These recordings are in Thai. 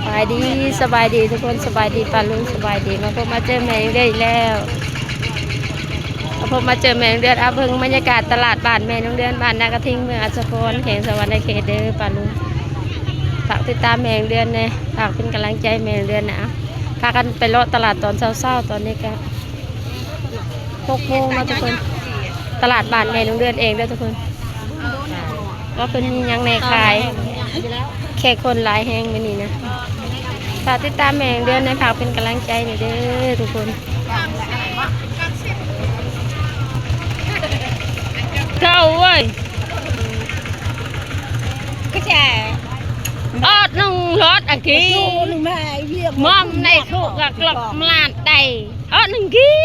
สบายดีสบายดีทุกคนสบายดีปาลุงสบายดีมาพบมาเจอแมงเดือนแล้วมาพบมาเจอแมงเดือนอาเพิ่งบรรยากาศตลาดบ้านแม่น้องเดือนบ้านนากระทิงเมืองอัศพรแข่งสวรรค์ในเขตเด้อปาลุงฝากติดตามแมงเดือนนะฝากเป็นกำลังใจแมงเดือนนะพากันไปเลาะตลาดตอนเช้าๆตอนนี้ก็6 โมงนะทุกคนตลาดบ้านแม่น้องเดือนเองเด้อทุกคนก็เป็นยังในขายแค่คนหลายแห้งไม่นี่นะฝากติดตามแมงเดือนนะฝากเป็นกำลังใจหน่อยเด้อทุกคนเข้าเว้ยก็แช่อดนุ่งรถอะกี้มอมในถูกกับกลับมาลาดใดอดหนึ่งกี้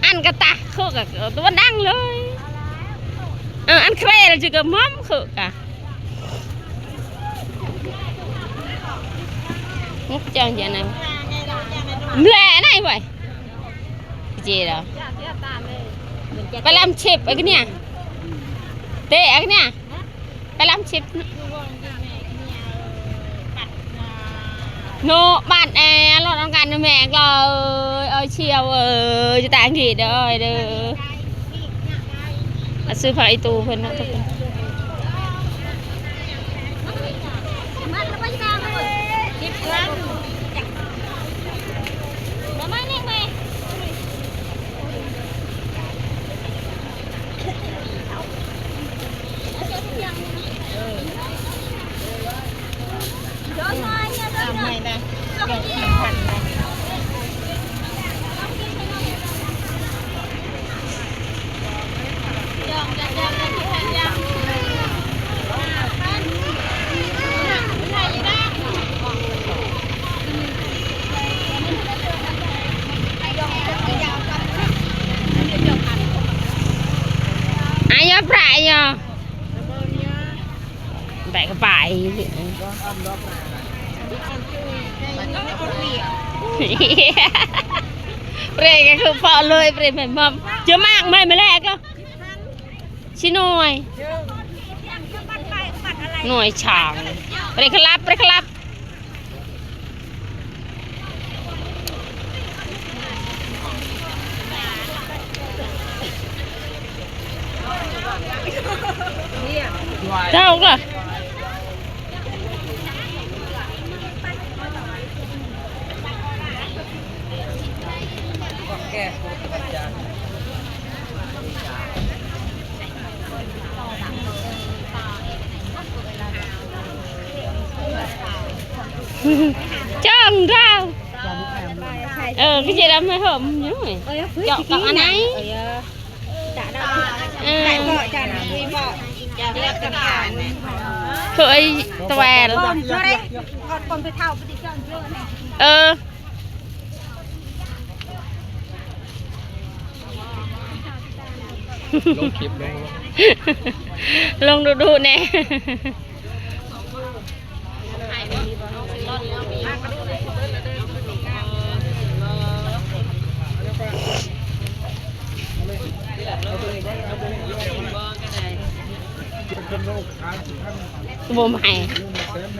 อันกระตาคุกกับตัวดังเลยอันเคร่เราจะกับมอมคุกอะมุกจังอย่างนั้นแหล่ไหนวะเจี๊ยบไปlàm chip ở cái nè tê ở cái nèไปlàm chip nô bạn lo đóng gan mẹ rồi ơi chiều cho ta nghỉ rồi được sư phải tù phần nữa thôi ai nhớ phải nhờ tại cái bài Pre cáiคือพอเลยเปรย์มัมเจอมากไม่มาแรกก็ชิหน่วยหน่วยช่างเปรย์ครับเปรย์ครับเจ้าก็จังเจ้าcái gì đó mới hầm nhớ rồi chọn cọc anh ấy khởi tòe lông kịp đây lông đu đu nè bố mày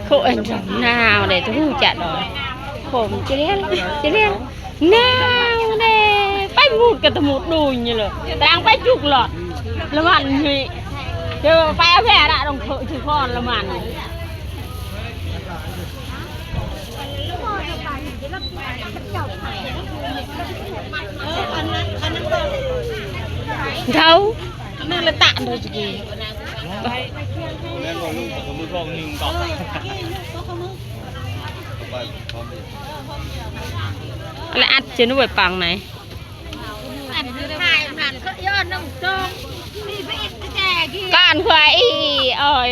khổ anh rộng nào để tôi không chặt rồi khổ chứ đen nào nè bách một cái tầm một đùi như là đang bách chục lọt là mặn nhỉ chứ phải vẻ đã đồng thợ chứ con là mặn đâu nên là tạm rồi gì là ăn trên nó bởi bằng này con khoai ôi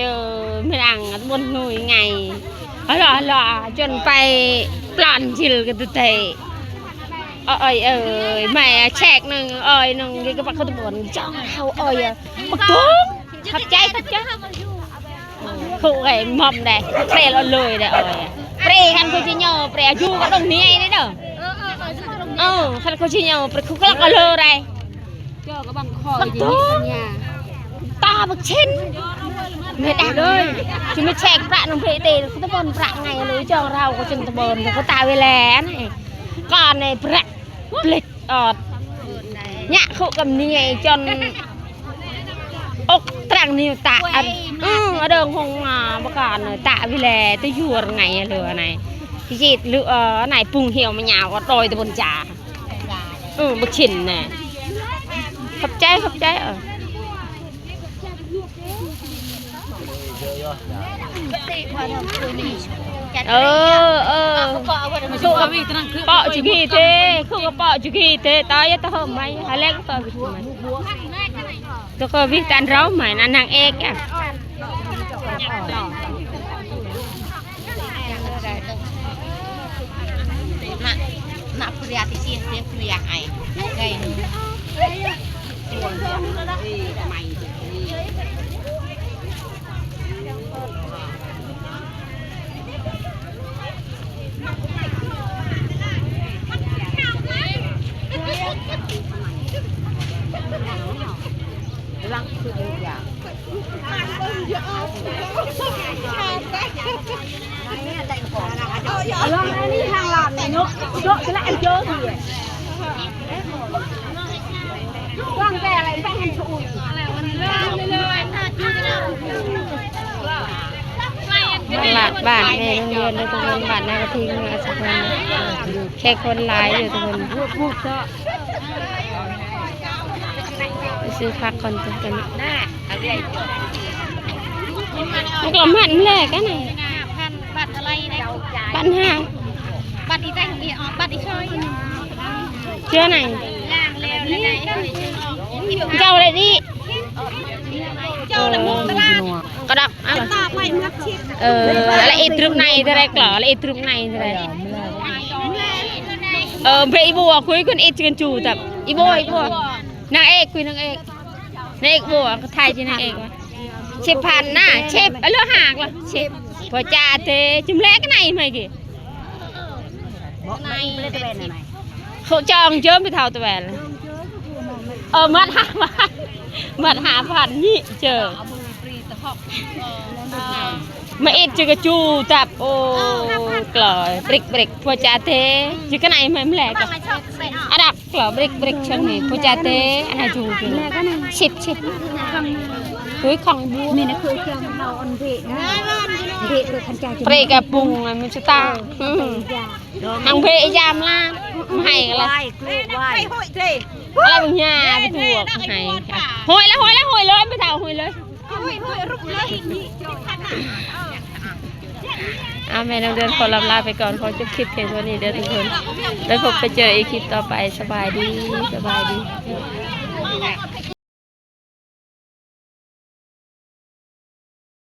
mình ăn buồn nuôi ngày lọ chân bay plon chìl cái tệ ơi mẹ chẹt nưng ơi nưng cái bác không buồn chọn hao ơi bác tốt thật cháy thật chứ phụ cái mầm này pre lo lười này pre khăn cô chỉ nhờ pre chu có đồng ní đấy đâu khăn cô chỉ nhờ pre khúc lắc lo lười đây cho có bằng khỏi gì nhà ta bậc trên ไม่ได้เลยจะไม่แชกประน้องเพเตะเขาตะบนประไงเลยจองเราก็จนตะบนเขาตายไปแล้วนี่ก่อนในประปลิดอดเนี่ยเขากำนี่จนอกตรังนิวตาเดินคงมาประกาศเลยตาไปแล้วจะอยู่ไงเหลือไหนที่จีดเหลือไหนปุ่งเหี่ยวมันยาวก็โดยตะบนจ่าบุกฉินน่ะขับใจสู้กับปอจุกีเต้คู่กับปอจุกีเต้ตายจะเหิมไหมหาแรกก็วิธีมันตัวก็วิธีการร้องใหม่นั่นนางเอกอ่ะนับเรียติเชียนเรียเรียไงไงลังคืออย่างลองอันนี้ทางหลังเนาะเยอะจะละอันเยอะทีว่างแต่อะไรแป้งชูตลาดบ้านแม่โรงเรียนเลยทุกคนบ้านนากระทิงเมืองสักวันแค่คนหลายอยู่ทุกคนไปซื้อผักก่อนตัวนี้มันกล่อมหันแรกกันไหนบัตรอะไรเนี่ยบัตรห้างบัตรอีแตงอีออกบัตรอีช่อยเชื่อไหนล่างแล้วไหนเจ้าอะไรดิเจ้าละมุกตลาดก็ดักต่อไปมักชิดอะไรอีตรึมในอะไรกล่ออะไรอีตรึมในอะไรเบย์บัวคุยคนอีกันจูแต่อีบัวนางเอกคุยนางเอกบัวก็ไทยจีนางเอกวะเชฟพันน่ะเชฟเลือหากล่ะเชฟพอจ่าเทจุ่มแรกกันไหนไม่กี่เขาจองเจิมไปเท่าตะแวนมัดหาพันนี่เจอมาเอ็ดจะกระจูจับโอ้กล่อยบริกพอจ่าเทจะกันไหนไม่แหลกอะดักกล่อยบริกช่างนี่พอจ่าเทอันไหนจูกินชิบคุยของบูนี่นะคือเครื่องเราอันเวนะเวคือขันใจเปรกับปุงมันจะตาอังเพยยามล่าให้อะไรไปหอยเทอะไรบางอย่างไปถูกให้หอยเลยไปเท่าหอยเลยรุกเลยแม่น้องเดือนขอลำลาไปก่อนขอจบคลิปเพียงเท่านี้เด้อทุกคนแล้วพบไปเจออีกคลิปต่อไปสบายดี